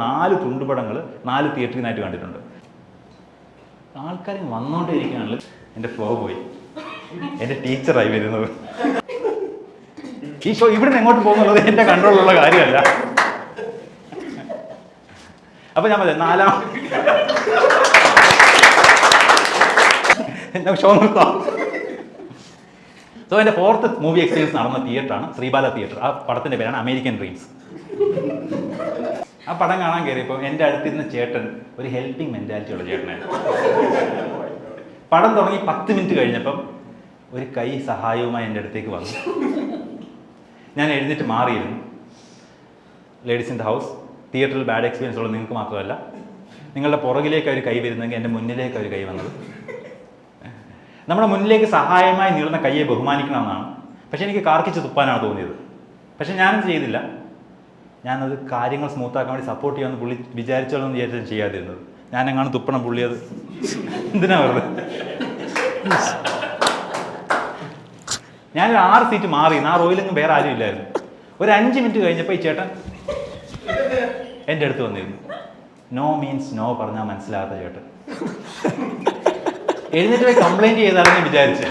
4 തുണ്ടുപടങ്ങൾ 4 തിയേറ്ററിൽ നിന്നായിട്ട് കണ്ടിട്ടുണ്ട്. ആൾക്കാർ വന്നുകൊണ്ടേയിരിക്കുകയാണല്ലോ. എൻ്റെ ഫ്ലോ പോയി. എൻ്റെ ടീച്ചറായി വരുന്നത്. ഈ ഷോ ഇവിടെ നിന്ന് എങ്ങോട്ട് പോകുന്നുള്ളത് എൻ്റെ കൺട്രോളിലുള്ള കാര്യമല്ല. അപ്പൊ ഞാൻ പറയാം 4-ാം ഷോ നിർത്താം. സോ എൻ്റെ 4th മൂവി എക്സ്പീരിയൻസ് നടന്ന തിയേറ്ററാണ് ശ്രീബാല തിയേറ്റർ. ആ പടത്തിൻ്റെ പേരാണ് അമേരിക്കൻ ഡ്രീംസ്. ആ പടം കാണാൻ കയറിയപ്പോൾ എൻ്റെ അടുത്തിരുന്ന ചേട്ടൻ ഒരു ഹെൽപ്പിംഗ് മെൻറ്റാലിറ്റി ഉള്ള ചേട്ടനായിരുന്നു. പടം തുടങ്ങി 10 മിനിറ്റ് കഴിഞ്ഞപ്പം ഒരു കൈ സഹായവുമായി എൻ്റെ അടുത്തേക്ക് വന്നു. ഞാൻ എഴുന്നേറ്റ് മാറിയിരുന്നു. ലേഡീസ് ഇൻ ദ ഹൗസ്, തിയേറ്ററിൽ ബാഡ് എക്സ്പീരിയൻസ് ഉള്ള നിങ്ങൾക്ക് മാത്രമല്ല, നിങ്ങളുടെ പുറകിലേക്ക് ഒരു കൈ വരുന്നെങ്കിൽ എൻ്റെ മുന്നിലേക്ക് ഒരു കൈ വന്നത്. നമ്മുടെ മുന്നിലേക്ക് സഹായമായി നീളുന്ന കൈയെ ബഹുമാനിക്കണമെന്നാണ്. പക്ഷെ എനിക്ക് കാർക്കിച്ച് തുപ്പാനാണ് തോന്നിയത്. പക്ഷെ ഞാനത് ചെയ്തില്ല. ഞാനത് കാര്യങ്ങൾ സ്മൂത്താക്കാൻ വേണ്ടി സപ്പോർട്ട് ചെയ്യാമെന്ന് പുള്ളി വിചാരിച്ചോളെന്ന് വിചാരിച്ചാൽ ചെയ്യാതിരുന്നത്. ഞാനെങ്ങാണ് തുപ്പണം പുള്ളിയത് എന്തിനാ വെറുതെ. ഞാനൊരു 6 സീറ്റ് മാറി. ആ റോയിലെങ്ങും വേറെ ആരും ഇല്ലായിരുന്നു. ഒരു 5 മിനിറ്റ് കഴിഞ്ഞപ്പോൾ ഈ ചേട്ടൻ എൻ്റെ അടുത്ത് വന്നിരുന്നു. നോ മീൻസ് നോ പറഞ്ഞാൽ മനസ്സിലാകാത്ത ചേട്ടൻ. എഴുന്നേറ്റ് പോയി കംപ്ലൈൻറ്റ് ചെയ്താലെന്ന് വിചാരിച്ച്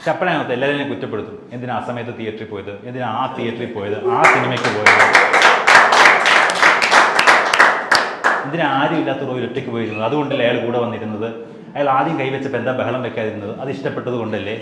ചപ്പനാകത്ത് എല്ലാവരും കുറ്റപ്പെടുത്തും. എന്തിനാ ആ സമയത്ത് തിയേറ്ററിൽ പോയത്, എന്തിനാ ആ തിയേറ്ററിൽ പോയത്, ആ സിനിമയ്ക്ക് പോയത്, എന്തിനാ ആരും ഇല്ലാത്ത റോയിൽ ഒറ്റയ്ക്ക് പോയിരുന്നത്, അതുകൊണ്ടല്ലേ അയാൾ കൂടെ വന്നിരുന്നത്, അയാൾ ആദ്യം കൈവച്ചപ്പോൾ എന്താ ബഹളം വെക്കാതിരുന്നത്, അത് ഇഷ്ടപ്പെട്ടത് കൊണ്ടല്ലേ.